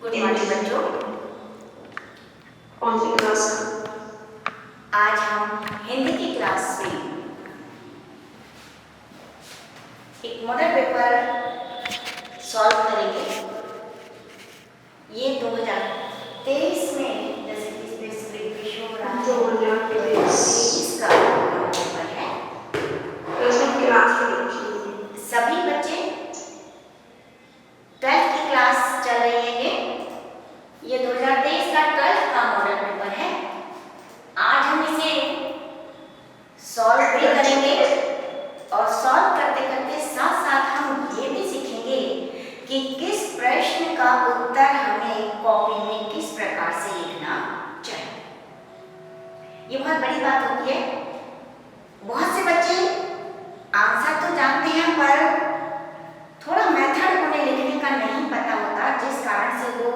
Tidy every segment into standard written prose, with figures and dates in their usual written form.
Good morning बच्चों। कौन सी class है? आज हम हिंदी की क्लास में एक मॉडल पेपर सॉल्व करेंगे। ये 2023 में जैसे कि इसमें स्क्रीन पे शो हो रहा है 2023 का पेपर है। तो इसमें क्लास सभी बच्चे 12th की क्लास चल रही है। ये 2023 का 12th का मॉडल पेपर है। आज हम इसे सॉल्व भी करेंगे और सॉल्व करते करते साथ साथ हम ये भी सीखेंगे कि किस प्रश्न का उत्तर हमें कॉपी में किस प्रकार से लिखना चाहिए। ये बहुत बड़ी बात होती है। बहुत से बच्चे आंसर तो जानते हैं पर थोड़ा मेथड उन्हें लिखने का नहीं पता होता, जिस कारण से वो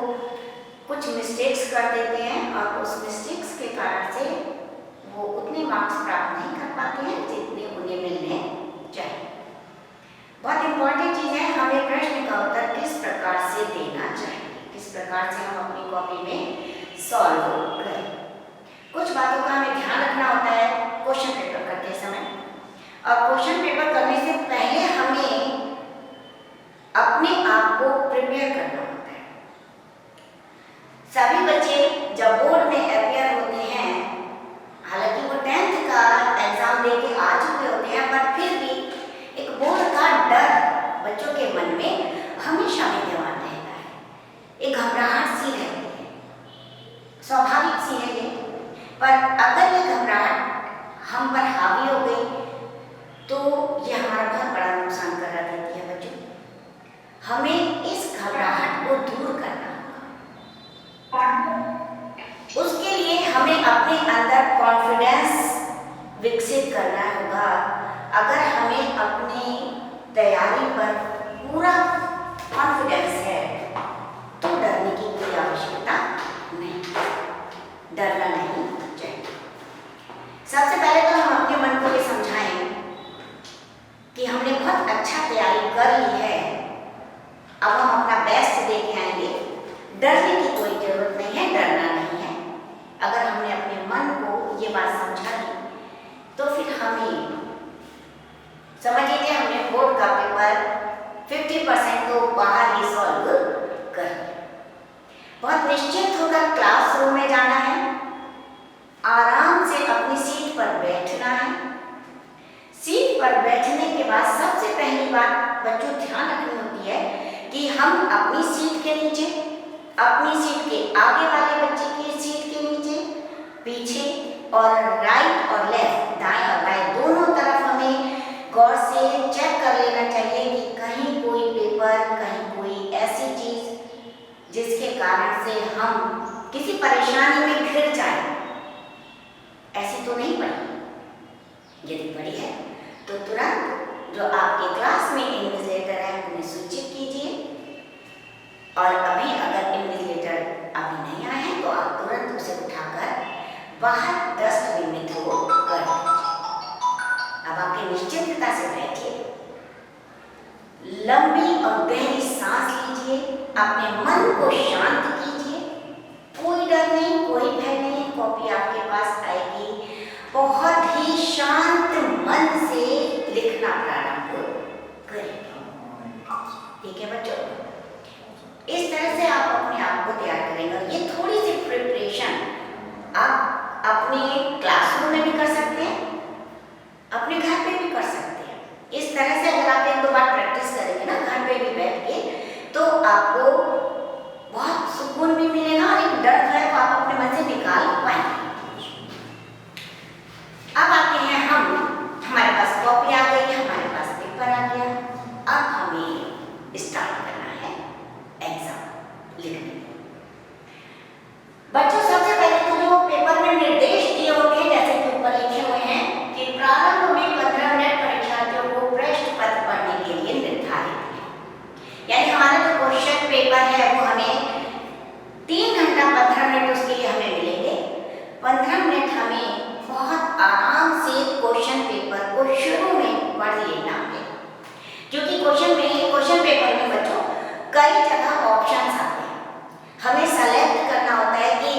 कुछ मिस्टेक्स कर देते हैं और उस मिस्टेक्स के कारण से वो उतने मार्क्स प्राप्त नहीं कर पाते हैं जितने उन्हें मिलने चाहिए। बहुत इंपॉर्टेंट चीज़ है, हमें प्रश्न का उत्तर किस प्रकार से देना चाहिए, किस प्रकार से हम अपनी कॉपी में सॉल्व करें। कुछ बातों का हमें ध्यान रखना होता है क्वेश्चन पेपर करते समय, और क्वेश्चन पेपर करने से पहले हमें अपने आप को प्रिपेयर करना होता है। सभी बच्चे जब बोर्ड में अपियर होते हैं, हालांकि वो 10th का एग्जाम देके आ चुके होते हैं, पर फिर भी एक बोर्ड का डर बच्चों के मन में हमेशा विद्यमान रहता है। एक घबराहट सी रहती है, स्वाभाविक सी है ये। पर अगर ये घबराहट हम पर हावी हो गई तो ये हमारा बहुत बड़ा नुकसान करा देती है बच्चों। हमें इस घबराहट को दूर करना होगा। उसके लिए हमें अपने अंदर कॉन्फिडेंस विकसित करना होगा। अगर हमें अपनी तैयारी पर पूरा कॉन्फिडेंस है तो डरने की कोई आवश्यकता नहीं, डरना नहीं चाहिए। सबसे पहले तो हम अपने मन को ये समझाएं कि हमने बहुत अच्छा तैयारी कर ली है, अब हम अपना बेस्ट दे के आएंगे। डरने की कोई जरूरत नहीं है, डरना नहीं है। अगर हमने अपने मन को ये बात समझा ली तो फिर हमें समझ लीजिए हमने बोर्ड का पेपर 50% तो बाहर ही सॉल्व कर लिया। बहुत निश्चित होकर क्लासरूम में जाना है, आराम से अपनी सीट पर बैठना है। सीट पर बैठने के बाद सबसे पहली बात बच्चों ध्यान रखनी होती है कि हम अपनी सीट के नीचे, अपनी सीट के आगे वाले बच्चे की सीट के नीचे, पीछे और राइट और लेफ्ट, दाएं और बाएं दोनों तरफ हमें गौर से चेक कर लेना चाहिए कि कहीं कोई पेपर, कहीं कोई ऐसी चीज जिसके कारण से हम किसी परेशानी में घिर जाए, ऐसी तो नहीं पड़ी। यदि पड़ी है तो तुरंत जो आपके क्लास में इन्विजिलेटर है उन्हें सूचित कीजिए, और अभी अगर इन्विजिलेटर अभी नहीं आए हैं तो आप तुरंत उसे उठाकर बाहर डस्टबिन में थ्रो कर दीजिए। अब आपके निश्चिंतता से बैठिए, लंबी और गहरी सांस लीजिए, अपने मन को शांत कीजिए। कोई डर नहीं, कोई भय नहीं, कॉपी आपके पास आएगी। बहुत ही शांत मन से लिखना प्रारंभ करें। ठीक है बच्चों, इस तरह से आप अपने आप को तैयार करेंगे। और ये थोड़ी सी प्रिपरेशन आप अपने क्लासरूम में भी कर सकते हैं, अपने घर पे भी कर सकते हैं। इस तरह से अगर आप 1-2 बार प्रैक्टिस करेंगे ना घर पे भी बैठ के, तो आपको बहुत सुकून भी मिलेगा और एक डर जो है वो आप अपने मन से निकाल पाएंगे। अब आते हैं हम, हमारे पास कॉपी आ गई, हमारे पास पेपर आ गया। अब हमें स्टार्ट करना है एग्जाम लिखने। बच्चों सबसे पहले तो जो पेपर में निर्देश दिए होते हैं, जैसे कि ऊपर लिखे हुए हैं कि प्रारंभ में 15 मिनट परीक्षार्थियों को प्रश्न पत्र पढ़ने के लिए निर्धारित है। यानी हमारा जो क्वेश्चन पेपर है वो हमें 3 घंटा 15 मिनट उसके लिए हमें मिलेंगे। 15 मिनट हमें बहुत आराम से क्वेश्चन पेपर को शुरू में पढ़ लेना है, क्योंकि क्वेश्चन पेपर में बच्चों कई जगह ऑप्शंस आते हैं। हमें सेलेक्ट करना होता है कि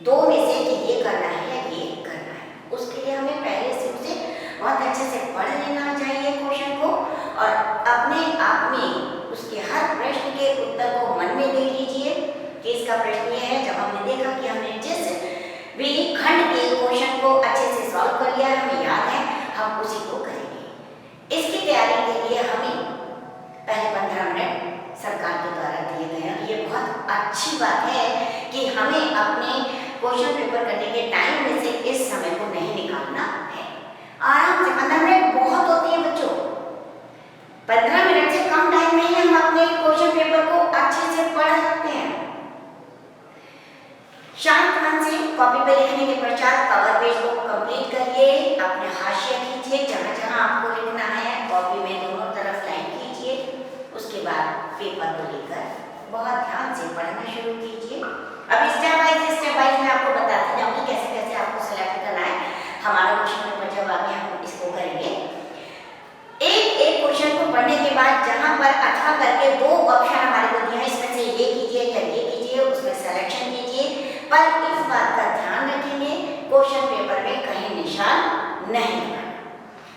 दो में से कि ये करना है या ये करना है। उसके लिए हमें पहले से उसे बहुत अच्छे से पढ़ लेना चाहिए क्वेश्चन को, और अपने आप में उसके हर प्रश्न के उत्तर को मन में ले लीजिए कि इसका प्रश्न ये है। जब हमने देखा कि हमने जिस भी खंड के क्वेश्चन को अच्छे से सॉल्व कर लिया है, हमें याद है, हम उसी को करेंगे। इसकी तैयारी के लिए हमें पहले 15 मिनट सरकार के द्वारा दिए गए हैं। ये बहुत अच्छी बात है कि हमें अपने क्वेश्चन पेपर करने के टाइम में से इस समय को नहीं निकालना है। आराम से 15 मिनट बहुत होती है बच्चों। 15 मिनट से कम टाइम में ही हम अपने क्वेश्चन पेपर को अच्छे से पढ़ सकते हैं। शांत मन से कॉपी पे लिखने के पश्चात कवर पेज को कंप्लीट करिए, अपने हाशिया कीजिए, जहाँ जहाँ आपको लिखना है कॉपी में दोनों तरफ लाइन कीजिए। उसके बाद पेपर को लेकर बहुत ध्यान से पढ़ना शुरू कीजिए। अब स्टेप बाय मैं आपको बताती जाऊंगी कैसे कैसे आपको सेलेक्ट करना है। हमारा क्वेश्चन पेपर जब आगे हम इसको करेंगे, एक एक क्वेश्चन को पढ़ने के बाद जहाँ पर अथवा करके दो ऑप्शन हमारे को दिया है, इसमें से ये कीजिए या ये कीजिए, उसमें सिलेक्शन कीजिए। पर इस बात का ध्यान रखेंगे क्वेश्चन पेपर में कहीं निशान नहीं लगाना।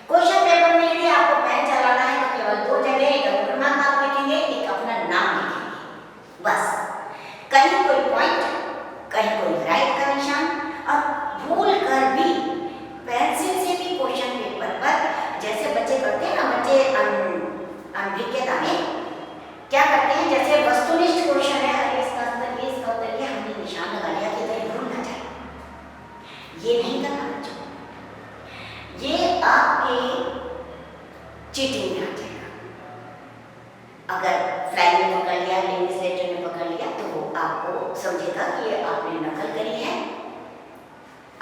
क्वेश्चन पेपर में यदि आपको पेन चलाना है तो केवल दो जगह, एक क्रमांक आप लिखेंगे, एक अपना नाम लिखेंगे, बस। कहीं कोई पॉइंट, कहीं कोई राइट का निशान, और भूल कर भी पेंसिल से भी क्वेश्चन पेपर पर जैसे बच्चे करते हैं ना, बच्चे अनभिज्ञता में क्या करते हैं, जैसे वस्तुनिष्ठ क्वेश्चन है, इसका उत्तर ये हमने निशान लगा लिया कि इधर भूल ना जाए। ये नहीं करना बच्चों, ये आपके चीटिंग में आ जाएगा। अगर फ्लाइंग ने पकड़ लिया, लेजिस्लेटर ने पकड़ लिया, तो वो आपको समझेगा कि ये आपने नकल करी है,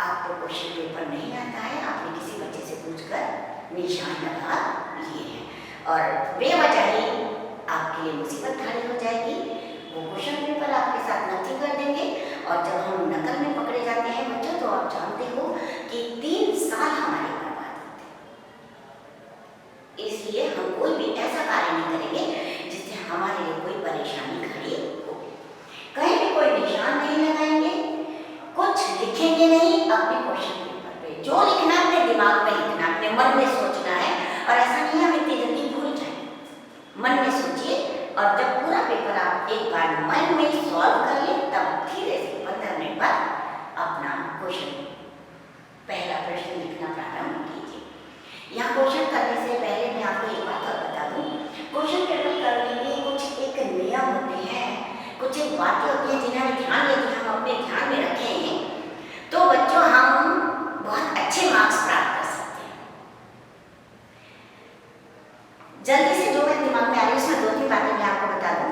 आपको क्वेश्चन पेपर नहीं आता है, आपने किसी बच्चे से पूछकर निशान लगा लिए हैं, और बेवजह ही आपके लिए मुसीबत खड़ी हो जाएगी। वो क्वेश्चन पेपर आपके साथ नकल कर देंगे, और जब हम नकल में पकड़े जाते हैं बच्चों, तो आप जानते हो कि 3 साल हमारे बर्बाद होते हैं। इसलिए हम कोई भी ऐसा कार्य नहीं करेंगे जिससे हमारे लिए कोई परेशानी खड़ी हो। कहीं भी कोई निशान नहीं लगाएंगे, कुछ लिखेंगे नहीं अपने क्वेश्चन पेपर पे। जो लिखना है अपने दिमाग में लिखना, अपने मन में सोचना है, और ऐसा नहीं है हम इतनी जल्दी भूल जाए। मन में सोचिए, और जब पूरा पेपर आप एक बार मन में सॉल्व कर ले, तब धीरे से 15 मिनट बाद अपना क्वेश्चन पहला प्रश्न लिखना प्रारंभ कीजिए। यहाँ क्वेश्चन करने से पहले मैं आपको एक बात और बता दूं, क्वेश्चन पेपर करने के कुछ एक नियम होते हैं, कुछ एक बातें होती हैं जिन्हें ध्यान यदि हम अपने ध्यान में रखें तो बच्चों हम बहुत अच्छे मार्क्स प्राप्त कर सकते हैं। जल्दी से जो मेरे दिमाग में आ रही है उसमें 2-3 बातें मैं आपको बता दूं।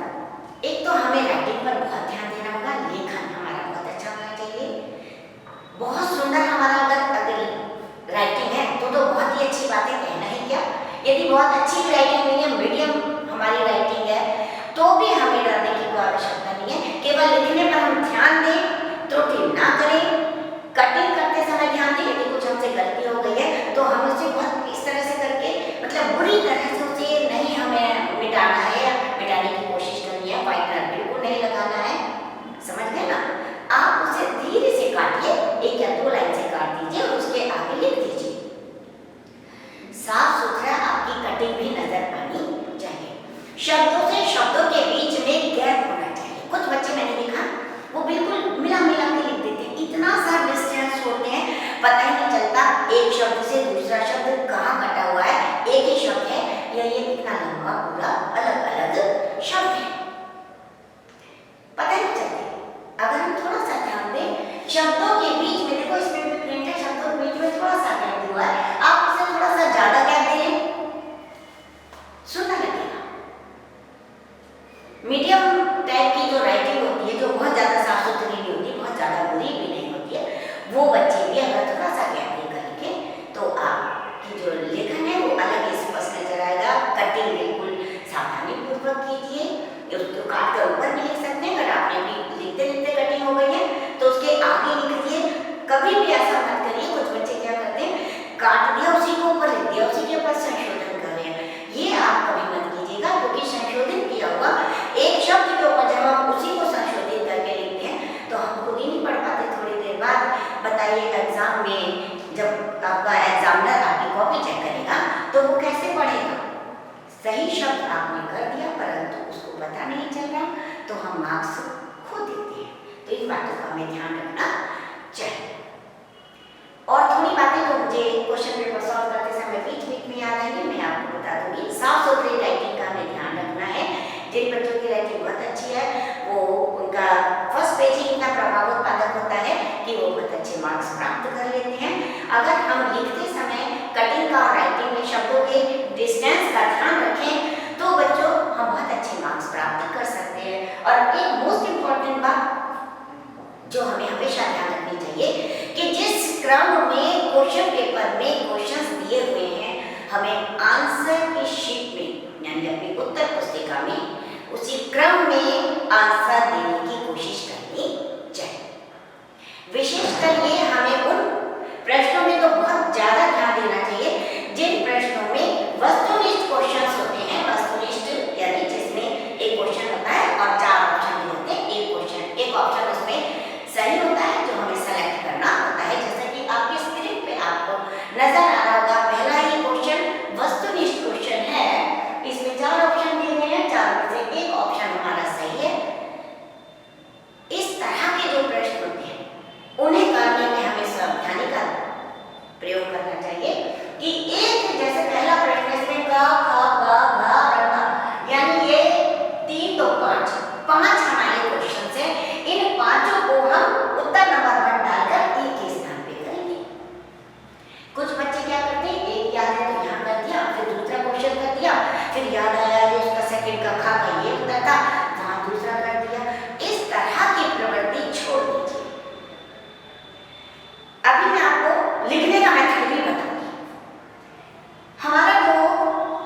एक तो हमें राइटिंग पर बहुत ध्यान देना होगा, लेखन हमारा बहुत अच्छा होना चाहिए, बहुत सुंदर हमारा अगर राइटिंग है तो बहुत ही अच्छी बातें कहना ही क्या। यदि बहुत अच्छी भी राइटिंग नहीं है, मीडियम हमारी राइटिंग है, तो भी हमें डरने की कोई आवश्यकता नहीं है। केवल लिखने पर हम ध्यान दें, त्रुटि ना करें, कटिंग करते समय ध्यान दें। यदि कुछ हमसे गलती हो गई है तो हम उसे बहुत इस तरह से करके, मतलब बुरी तरह से उसे नहीं हमें मिटाना है, मिटाने की कोशिश करनी है, फाइनल बिल्कुल नहीं लगाना है, समझ गए ना। आप उसे धीरे से काटिए, 1 या 2 लाइन से काट दीजिए और उसके आगे लिख दीजिए। साफ सुथरा आपकी कटिंग भी नजर आनी चाहिए। शब्दों से शब्दों के बीच में गैप होना चाहिए। कुछ बच्चे मैंने देखा वो बिल्कुल मिला मिला के लिख देते हैं, इतना सा डिस्टेंस छोड़ते हैं, पता ही नहीं चलता एक शब्द से दूसरा शब्द कहाँ कटा हुआ है, एक ही शब्द है या ये इतना लंबा पूरा अलग अलग शब्द है, पता ही नहीं चलता। अगर हम थोड़ा सा ध्यान दें शब्दों के बीच में, देखो इसमें भी प्रिंट है, शब्दों के बीच में थोड़ा सा गैप हुआ है, आप उसे थोड़ा सा ज्यादा गैप दे लें, सुनना लगेगा। मीडियम टाइप की जो राइटिंग होती है, जो बहुत ज्यादा साफ सुथरी नहीं होती, बहुत ज्यादा बुरी भी नहीं होती है, वो बच्चे भी अगर थोड़ा सा गैप देकर लिखें तो आपकी जो लेखन है वो अलग ही स्पष्ट नजर आएगा। कटिंग बिल्कुल सावधानी पूर्वक कीजिए सही शब्द आपने कर दिया परंतु उसको पता नहीं चल रहा तो हम मार्क्स खो देते हैं। तो इन बातों का हमें ध्यान रखना चाहिए। और थोड़ी बातें तो मुझे क्वेश्चन पेपर सॉल्व करते समय बीच बीच में याद आएंगी, मैं आपको बता दूंगी। साफ सुथरी राइटिंग का हमें ध्यान रखना है। जिन बच्चों की राइटिंग बहुत अच्छी है वो उनका फर्स्ट पेज ही इतना प्रभाव उत्पादक होता है कि वो बहुत अच्छे मार्क्स प्राप्त कर लेते हैं। अगर हम लिखते समय कटिंग का और राइटिंग में शब्दों के डिस्टेंस का ध्यान रखें तो बच्चों हम बहुत अच्छे मार्क्स प्राप्त कर सकते हैं। और एक मोस्ट इम्पॉर्टेंट बात जो हमें हमेशा ध्यान रखनी चाहिए कि जिस क्रम में क्वेश्चन पेपर में क्वेश्चंस दिए हुए हैं हमें आंसर की शीट में यानी अपनी उत्तर पुस्तिका में उसी क्रम में आंसर देने की कोशिश करनी चाहिए। विशेषकर ये हमें उन प्रश्नों में तो बहुत ज्यादा ध्यान देना चाहिए जिन प्रश्नों में वस्तुनिष्ठ क्वेश्चंस होते हैं। वस्तुनिष्ठ यानी जिसमें एक क्वेश्चन होता है और 4 ऑप्शन होते हैं। एक ऑप्शन उसमें सही होता है जो हमें सेलेक्ट करना होता है। जैसे कि आपके स्क्रीन पे आपको नजर आ रहा होगा पहला ही क्वेश्चन वस्तुनिष्ठ क्वेश्चन है। इसमें 4 ऑप्शन दिए गए हैं, 4 में से एक ऑप्शन हमारा सही है। इस तरह के जो प्रश्न होते हैं उन्हें करने में हमें सावधानी का प्रयोग करना चाहिए कि एक जैसे पहला प्रश्न इसमें का खा गा घा रंगा यानी ये 3 तो 5 हमारे क्वेश्चन है। इन 5 को हम उत्तर नंबर 1 डालकर ई के स्थान पे करेंगे। कुछ बच्चे क्या करते हैं एक याद है तो यहाँ कर दिया, फिर दूसरा क्वेश्चन कर दिया, फिर याद आया कि उसका सेकंड का खा का ये उत्तर था वहां दूसरा कर दिया। इस तरह की प्रवृत्ति छोड़ दीजिए। अभी मैं आपको लिखने का मेथड भी बताऊंगी। हमारा जो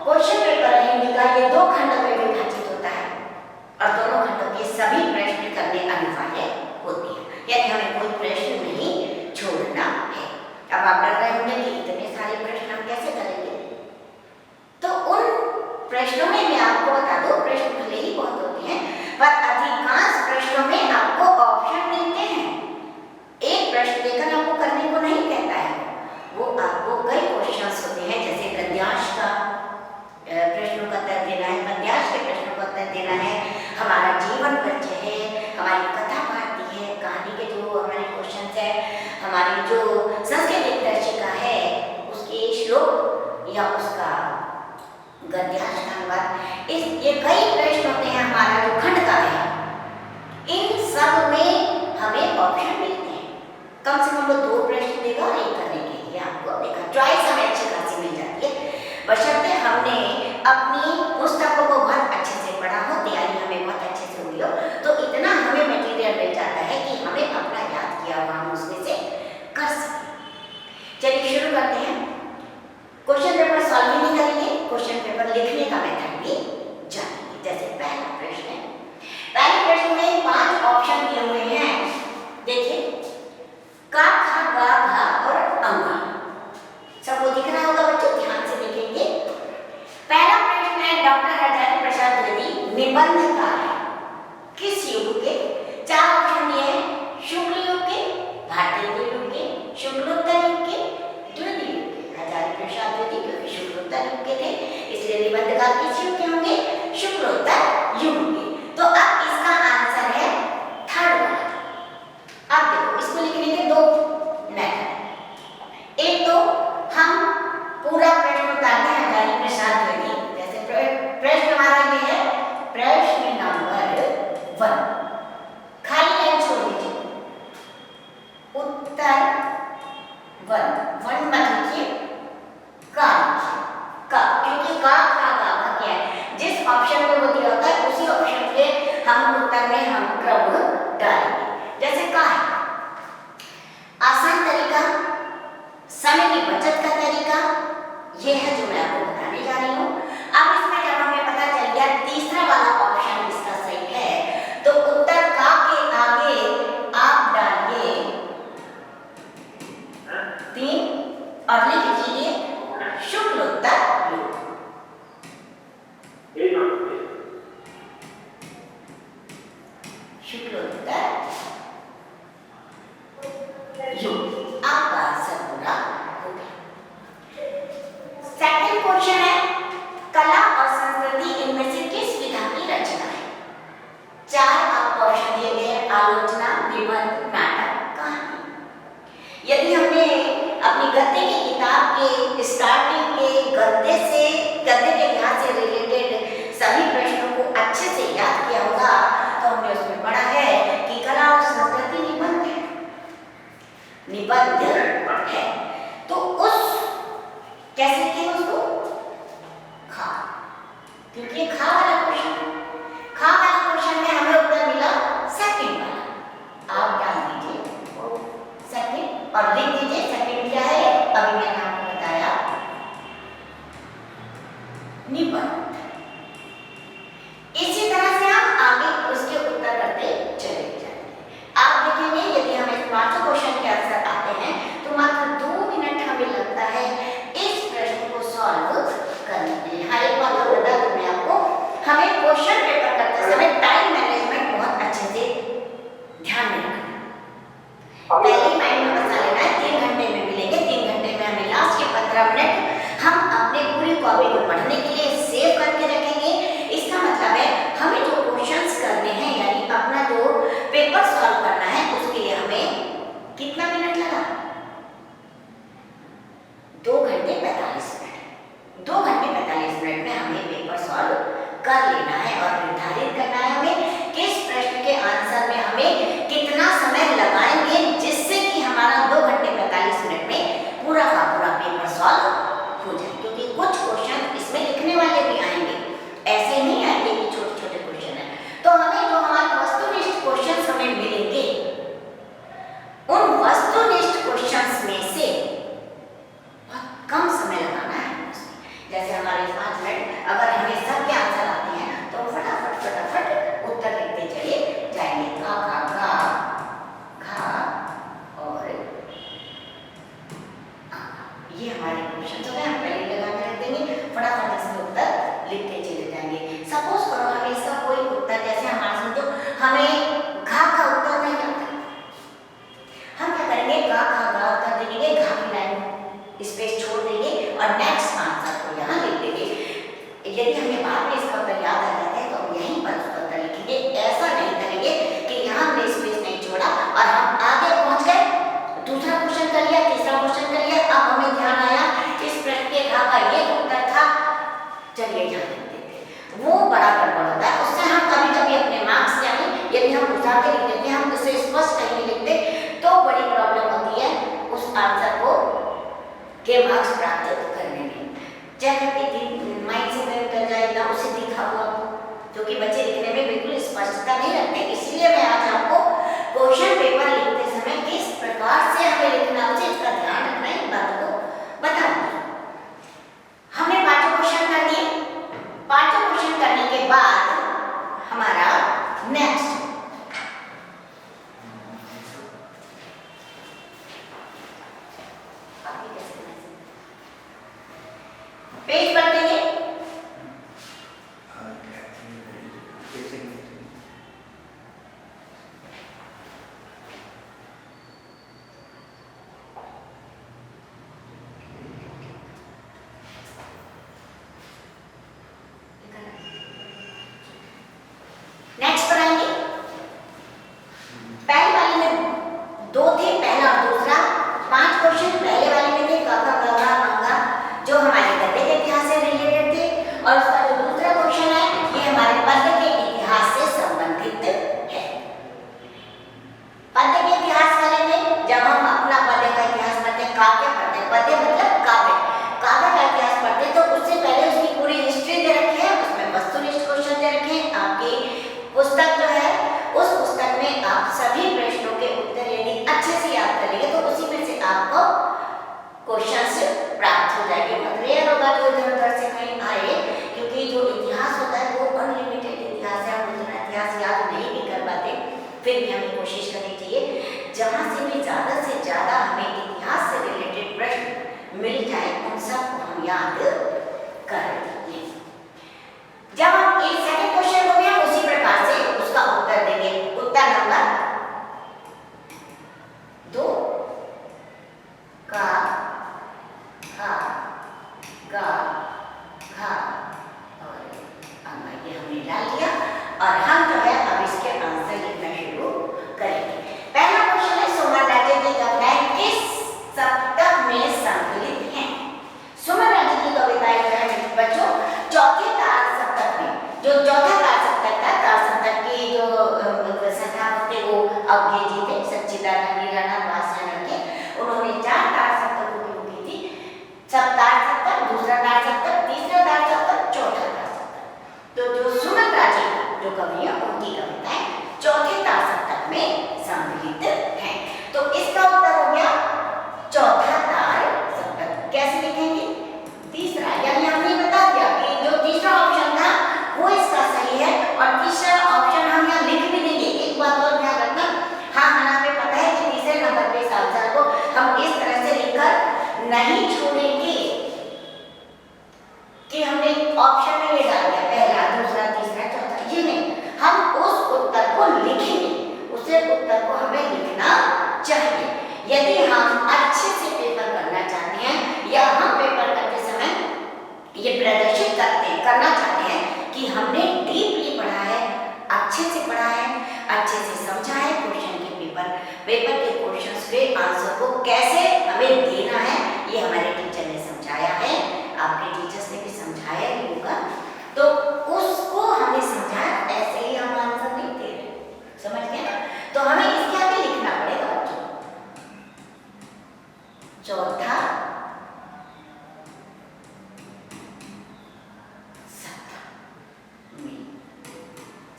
क्वेश्चन पेपर है हिंदी का ये 2 खंडों में विभाजित होता है और दोनों खंडों के सभी प्रश्न करने अनिवार्य होते हैं, यानी हमें कोई प्रश्न नहीं छोड़ना है। अब आप डर रहे होंगे कि इतने सारे प्रश्न हम कैसे करेंगे, तो उन प्रश्नों में मैं आपको बता दूं प्रश्न भले ही बहुत होते हैं पर अधिकांश प्रश्नों में आपको ऑप्शन मिलते हैं। एक प्रश्न देकर आपको करने को नहीं कहता है, वो आपको कई क्वेश्चंस होते हैं। जैसे गद्यांश का प्रश्नों का उत्तर देना है, पद्यांश के प्रश्नों का उत्तर देना है, हमारा जीवन परिचय है, हमारी कथा भारती है, कहानी के जो हमारे क्वेश्चन है, हमारी जो सांस्कृतिक दर्शिका है उसके श्लोक या उसका गद्यांश का अनुवाद, ये कई प्रश्न होते हैं। हमारा जो खंड का है इन सब में हमें ऑप्शन मिलते हैं। कम से कम वो 2 प्रश्न देगा और एक करने के लिए आपको देखा चॉइस हमें अच्छी खासी मिल जाती है बशर्ते हमने अपनी पुस्तकों को बहुत अच्छे से पढ़ा हो, तैयारी हमें बहुत अच्छे से हुई हो, तो इतना हमें मटेरियल मिल जाता है कि हमें अपना याद किया हुआ हम उसमें से कर सकें। चलिए शुरू करते हैं। क्वेश्चन पेपर सॉल्व भी नहीं करेंगे, क्वेश्चन पेपर लिखने का मेथड भी जानेंगे। जैसे पहला प्रश्न है, पहले प्रश्न में 5 ऑप्शन दिए हुए हैं। देखिए का खा गा घा और अंगा सबको दिख रहा होगा बच्चों, ध्यान से देखेंगे। पहला प्रश्न है डॉक्टर हरजारी प्रसाद द्विवेदी निबंधकार है किस युग के? 4 ऑप्शन दिए हैं, शुक्ल युग के, भारतीय युग के, शुक्लोत्तर युग के, द्वितीय युग के। हरजारी प्रसाद द्विवेदी क्योंकि शुक्लोत्तर युग के थे इसलिए निबंधकार किस युग के होंगे? शुक्लोत्तर युग के। तो अब इसका आंसर है थर्ड वाला। अब देखो इसको लिखने के 2 मेथड। एक तो हम पूरा प्रश्न उतारते हैं हरजारी प्रसाद द्विवेदी। जैसे प्रश्न हमारा ये है प्रश्न नंबर 1, खाली लाइन छोड़ दीजिए, उत्तर 1 मत लिखिए, का क्योंकि का खा गा क्या है, जिस ऑप्शन में वो दिया होता है उसी ऑप्शन पे हम सभी प्रश्नों को अच्छे से याद किया होगा। तो हमने उसमें पढ़ा है कि कला और संस्कृति निबंध है, निबंध है। तो उस कैसे किया उसको, खा, क्योंकि ये खा वाला क्वेश्चन में हमें उत्तर मिला सेकंड वाला। आप डाल दीजिए सेकंड और लिख दीजिए सेकंड क्या है, अभी मैंने आपको बताया निबंध। इसी तरह से हम आगे उसके उत्तर करते चले जाएंगे। आप देखेंगे यदि हम इस पांचों क्वेश्चन के आंसर आते हैं तो मात्र 2 मिनट हमें लगता है इस प्रश्न को सॉल्व करने के लिए। हाँ, एक बात और बता दूं मैं आपको, हमें क्वेश्चन पेपर करते समय टाइम मैनेजमेंट बहुत अच्छे से ध्यान में रखना है। पहले माइंड में बसा लेना है 3 घंटे में मिलेंगे, 3 घंटे में हमें लास्ट के 15 मिनट हम अपने पूरी कॉपी को पढ़ने के लिए सेव करके रखेंगे। इसका मतलब है हमें जो क्वेश्चंस करने हैं यानी अपना जो पेपर सॉल्व करना है उसके लिए हमें कितना मिनट लगा, 2 घंटे 45 मिनट। 2 घंटे 45 मिनट में हमें पेपर सॉल्व कर लेना है और निर्धारित करना है हमें किस प्रश्न के आंसर में हमें कितना समय लगाएंगे, जिससे कि हमारा 2 घंटे 45 मिनट में पूरा का पूरा पेपर सॉल्व हो जाए। क्योंकि कुछ क्वेश्चन इसमें लिखने वाले भी आएंगे, ऐसे नहीं आएंगे कि छोटे छोटे क्वेश्चन है। तो हमें जो हमारे वस्तुनिष्ठ क्वेश्चन हमें मिलेंगे उन वस्तुनिष्ठ क्वेश्चंस में से बहुत कम समय लगाना है। जैसे हमारे 5 मिनट अगर हमें सब के आंसर आते हैं तो फटाफट उत्तर लिखते चले जाएंगे। घा और ये हमारे क्वेश्चन हो गए, हम पहले लगा के रख देंगे, फटाफट इसमें उत्तर लिखते चले जाएंगे। सपोज करो हमें इसका कोई उत्तर, जैसे हमारा समझो हमें घा का उत्तर नहीं आता, हम क्या करेंगे घा उत्तर देंगे, घा की लाइन स्पेस छोड़ देंगे और नेक्स्ट आंसर को यहाँ लिख देंगे। यदि हमें बाद में इसका उत्तर याद आ जाता है तो हम यहीं पर उसका उत्तर लिखेंगे। ऐसा नहीं करेंगे कि यहाँ हमने स्पेस नहीं छोड़ा और हम आगे पहुँच गए, दूसरा क्वेश्चन कर लिया, तीसरा क्वेश्चन कर लिया, अब हमें ध्यान आया इस प्रश्न के घा का ये उत्तर था, चलिए यहाँ लिख देते। वो बड़ा गड़बड़ होता है, उससे हम कभी कभी अपने मार्क्स यानी यदि हम घुसा के लिख देते हैं, हम उसे स्पष्ट कहीं लिखते तो बड़ी प्रॉब्लम होती है उस आंसर को के मार्क्स प्राप्त करने में। जैसे माइंड से नहीं उतर जाए ना उसे दिखा हुआ, जो कि बच्चे लिखने में बिल्कुल स्पष्टता नहीं रखते। इसलिए मैं आज आपको क्वेश्चन पेपर लिखते समय किस प्रकार से हमें लिखना उसे इसका ध्यान रखना है, बात को बताऊंगी। हमने 5 क्वेश्चन कर लिए, 5 क्वेश्चन करने के बाद हमारा नेक्स्ट पेज पढ़ लेंगे। नेक्स्ट पढ़ाएंगे। पहले वाले में 2 थे, पहला और दूसरा। 5 क्वेश्चन पहले वाले में थे काका गंगा मंगा, जो हमारे गद्य के इतिहास से रिलेटेड थे, और उसका जो दूसरा क्वेश्चन है ये हमारे पद्य के इतिहास से संबंधित है। पद्य के इतिहास वाले में जब हम अपना पद्य का इतिहास पढ़ते, काव्य पढ़ते, पद्य मतलब काव्य का इतिहास पढ़ते, तो उससे पहले उसकी पूरी हिस्ट्री दे रखी है, उसमें वस्तुनिष्ठ क्वेश्चन दे रखे हैं। आपकी पुस्तक जो है उस पुस्तक में आप सभी प्रश्नों के उत्तर यदि अच्छे से याद कर लेंगे तो उसी में से आपको क्वेश्चंस प्राप्त हो जाएंगे। बहुत रेयर होगा जो इधर उधर से कहीं आए, क्योंकि ऑप्शन में ये डाल दिया पहला, दूसरा, तीसरा, चौथा, ये नहीं, हम उस उत्तर को लिखेंगे, उसे उत्तर को हमें लिखना चाहिए। यदि हम अच्छे से पेपर करना चाहते हैं या हम पेपर करते समय ये प्रदर्शित करना चाहते हैं कि हमने डीपली पढ़ा है, अच्छे से पढ़ा है, अच्छे से समझा है क्वेश्चन के पेपर के क्वेश्चंस के आंसर को कैसे हमें देना है, ये हमारे टीचर ने समझाया है, आपके टीचर्स ने भी समझाया ही होगा, तो उसको हमें समझाया, ऐसे ही हम आंसर नहीं दे रहे, समझ गए ना? तो हमें इसके आगे लिखना पड़ेगा बच्चों। चौथा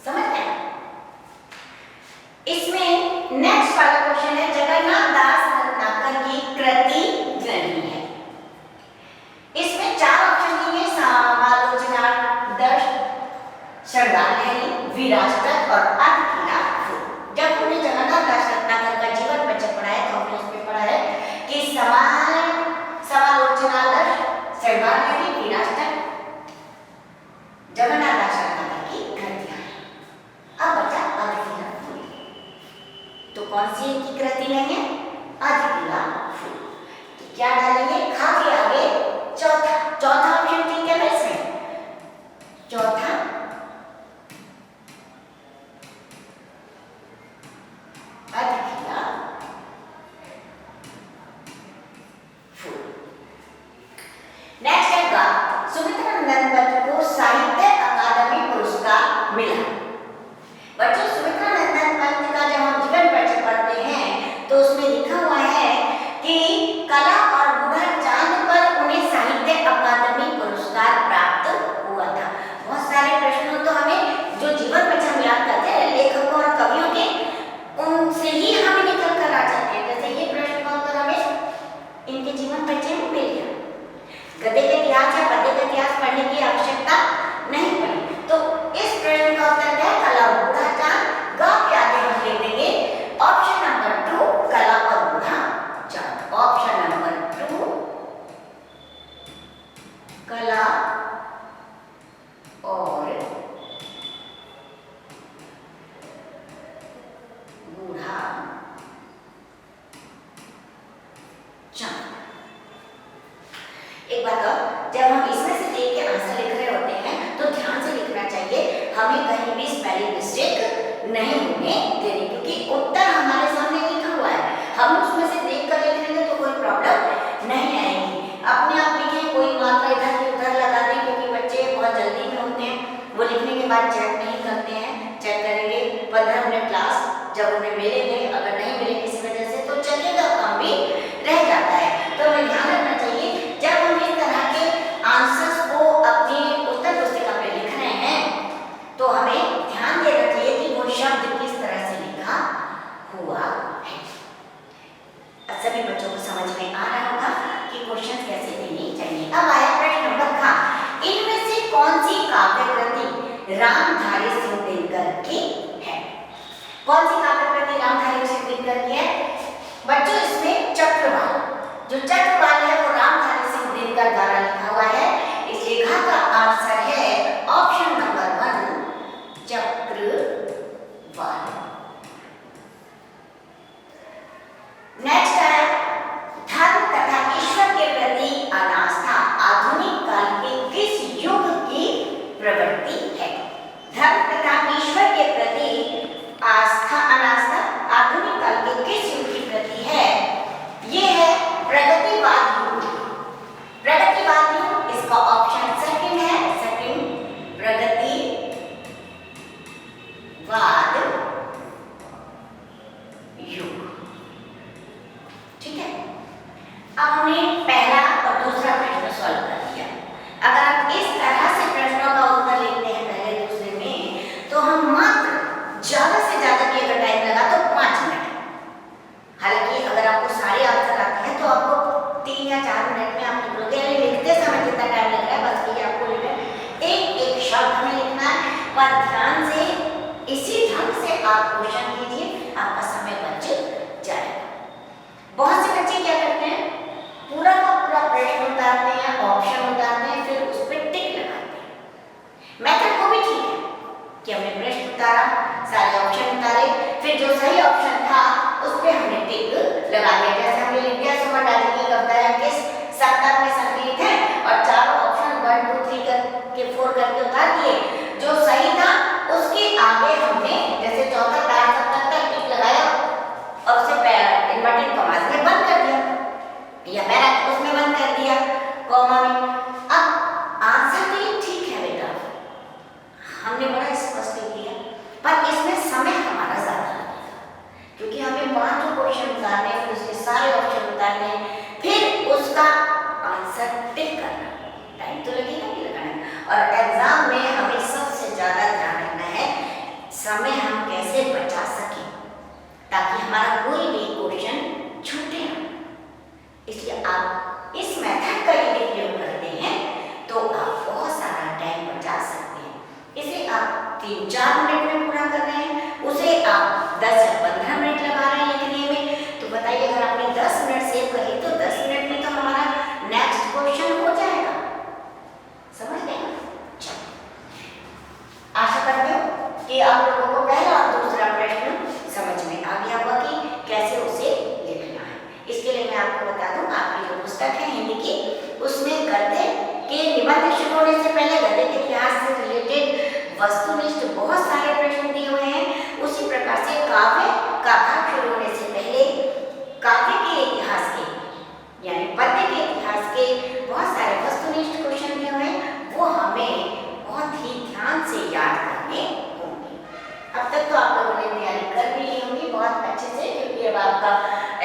समझ गए? इसमें नेक्स्ट वाला क्वेश्चन है, जगन्नाथ दास रत्नाकर की कृति गणी है। इसमें चार ऑप्शन दिए, समालोचना, दर्श, श्रृंगारलहरी, विरासत और अर्थकीला फूल। जब हमने जगन्नाथ दास रत्नाकर का जीवन परिचय पढ़ा है तो हमने उसमें पढ़ा है कि समालोचना, दर्श, श्रृंगारलहरी, विरासत जगन्नाथ दास रत्नाकर की कृतियां हैं। अब बचा अर्थकीला फूल, तो कौन सी की कृति नहीं है? अर्थकीला फूल। तो क्या डालेंगे? खा के आगे चौथा ऑप्शन ठीक है ना इसमें? चौथा अर्थकीला फूल। नेक्स्ट है सुमित्रा नंदन पन्त को साहित्य अकादमी पुरस्कार मिला। बच्चों, सुमित्रा नंदन पन्त का जब हम जीवन परिचय पढ़ते हैं तो उसमें लिखा हुआ है कि कला और बूढ़ा चांद पर उन्हें साहित्य अकादमी पुरस्कार प्राप्त हुआ था। बहुत सारे प्रश्नों तो हमें जो जीवन परिचय हम याद करते हैं लेखकों और कवियों के, उनसे ही हमें निकल कर आ जाते हैं। जैसे ये प्रश्न का उत्तर हमें इनके जीवन परिचय में मिल गया। गद्य का इतिहास या पद्य का इतिहास पढ़ने की आवश्यकता नहीं पड़ी। तो इस प्रश्न का उत्तर क्या है? कला और बूढ़ा चांद। गा के आगे हम लिख देंगे ऑप्शन नंबर 2 कला और बूढ़ा चांद। ऑप्शन नंबर 2 कला और बूढ़ा चांद। एक बात और, जब हम इसमें से देख के आंसर लिख रहे होते हैं तो ध्यान से लिखना चाहिए, हमें कहीं भी स्पेलिंग मिस्टेक नहीं होने देनी, क्योंकि उत्तर हमारे सामने लिखा हुआ है, हम उसमें से देख कर लिख लेंगे तो कोई प्रॉब्लम नहीं आएगी। अपने आप लिखें, कोई मात्रा इधर की उधर लगा दें, क्योंकि बच्चे बहुत जल्दी में होते हैं, वो लिखने के बाद चेक नहीं करते हैं। चेक करेंगे 15 मिनट क्लास जब उन्हें मिलेंगे, अगर नहीं मिले किसी वजह से तो चलेगा, काम भी रह जाता है। तो हमें ध्यान रखना चाहिए जब हम इस तरह के आंसर्स को अपनी उत्तर पुस्तिका पे लिख रहे हैं तो हमें ध्यान देना चाहिए कि वो शब्द किस तरह से लिखा हुआ है। सभी बच्चों को समझ में आ रहा होगा कि क्वेश्चन कैसे देने चाहिए। अब आया प्रश्न नंबर खा, इनमें से कौन सी काव्य कृति रामधारी सिंह दिनकर की है? कौन सी काव्य कृति रामधारी सिंह दिनकर की है? बच्चों, इसमें चक्रवाल, जो चक्रवाल है वो रामधारी सिंह दिनकर द्वारा लिखा हुआ है। इस लेखा का आंसर है ऑप्शन नंबर 1 चक्रवाल। नेक्स्ट है धर्म तथा ईश्वर के प्रति अनास्था आधुनिक काल के किस युग की प्रवृत्ति है? धर्म तथा ईश्वर के प्रति अनास्था आधुनिक काल के किस युग की प्रवृत्ति है? ये है प्रगतिवाद युग। प्रगतिवाद युग, इसका ऑप्शन सेकंड है, सेकंड प्रगतिवाद युग। ठीक है, अब हमने पहला और दूसरा प्रश्न सॉल्व कर लिया। अगर आप इस तरह से प्रश्नों का उत्तर लिखते हैं पहले दूसरे में तो हम मात्र ज्यादा से ज्यादा की अगर टाइम लगा तो 5 मिनट। हालांकि अगर आपको सारे आंसर आते हैं तो आपको 3 या 4 मिनट में आप लिखोगे। लिखते समय जितना टाइम लग रहा है बस ये आपको एक एक शब्द में लिखना है, पर ध्यान से इसी ढंग से आप क्वेश्चन कीजिए, आपका समय बच जाएगा। बहुत से बच्चे क्या करते हैं, पूरा का पूरा प्रश्न उतारते हैं, ऑप्शन उतारते हैं, फिर उस पर टिक लगाते हैं। लगा दिया। जैसे हमने लिख दिया सुमन राजी की कविता है किस सप्तक में संकलित है और चारों ऑप्शन 1 2 3 करके 4 करके उतार दिए। जो सही था उसके आगे हमने जैसे चौथा तार सप्तक तक टिक लगाया और उसे इन्वर्टेड कॉमास में बंद कर दिया या पैरा उसमें बंद कर दिया कॉमा में। अब आंसर तो ये ठीक है बेटा, हमने बड़ा स्पष्ट लिख दिया, पर इसमें समय हमारा ज्यादा लगेगा क्योंकि हमें 5 क्वेश्चन उतारने फिर उसके सारे ऑप्शन उतारने फिर उसका आंसर टिक करना, टाइम तो लगेगा नहीं लगाना। और एग्जाम में हमें सबसे ज्यादा ध्यान रखना है समय हम कैसे बचा सकें ताकि हमारा कोई भी क्वेश्चन छूटे ना। इसलिए आप इस मेथड का यदि प्रयोग करते हैं तो आप बहुत सारा टाइम बचा सकते हैं। इसे आप 3-4 मिनट में पूरा कर रहे हैं, उसे आप 10 या 15 मिनट लगा रहे हैं लिखने में, तो बताइए अगर आपने 10 मिनट सेव करी तो 10 मिनट में तो हमारा नेक्स्ट क्वेश्चन हो जाएगा। समझ गए ना? चलिए, आशा करती हूँ कि आप लोगों को पहला और दूसरा प्रश्न समझ में आ गया होगा कि कैसे उसे लिखना है। इसके लिए मैं आपको बता दूं, आपकी जो पुस्तक है हिंदी की उसमें गद्य के निबंध शुरू होने से पहले गद्य के इतिहास से रिलेटेड वस्तुनिष्ठ बहुत सारे प्रश्न दिए हुए हैं। उसी प्रकार से काव्य का भाग शुरू होने से पहले काव्य के इतिहास के यानी पद्य के इतिहास के बहुत सारे वस्तुनिष्ठ क्वेश्चन दिए हुए हैं, वो हमें बहुत ही ध्यान से याद करने होंगे। अब तक तो आप लोगों ने तैयारी कर भी ली होगी बहुत अच्छे से क्योंकि अब आपका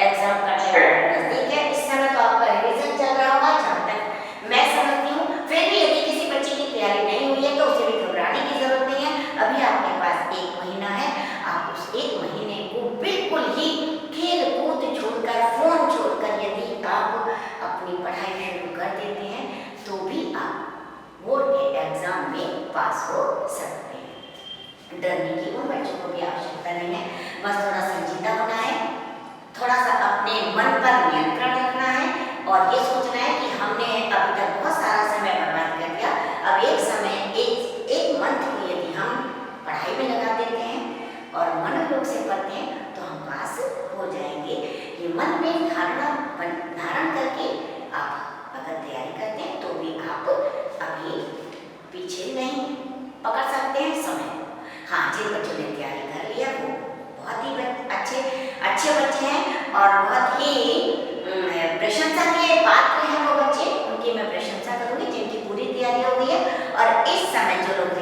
एग्जाम का टाइम नजदीक है। इस समय तो आपका रिवीजन चल रहा होगा जहाँ तक मैं समझती हूँ। फिर भी यदि किसी बच्चे की तैयारी नहीं हुई है तो उसे भी घबराने की जरूरत नहीं है। अभी आपके पास 1 महीना है, आप उस 1 महीने को बिल्कुल ही खेल कूद छोड़कर फोन छोड़कर यदि आप अपनी पढ़ाई शुरू कर देते हैं तो भी आप बोर्ड के एग्जाम में पास हो सकते हैं। डरने की उन बच्चों को भी आवश्यकता नहीं है, बस थोड़ा संजीदा होना है, थोड़ा सा अपने मन पर नियंत्रण रखना है और ये सोचना है कि हमने अभी तक बहुत सारा समय बर्बाद कर दिया, अब एक समय एक मंथ को यदि हम पढ़ाई में लगा देते हैं और मनोयोग से पढ़ते हैं तो हम पास हो जाएंगे। ये मन में धारण करके आप अगर तैयारी करते हैं तो भी आप अभी पीछे नहीं पकड़ सकते हैं समय। हाँ, जिन बच्चों ने तैयारी कर लिया वो बहुत ही अच्छे बच्चे हैं और बहुत ही प्रशंसा के पात्र हैं वो बच्चे, उनकी मैं प्रशंसा करूंगी जिनकी पूरी तैयारी हो गई है। और इस समय जो लोग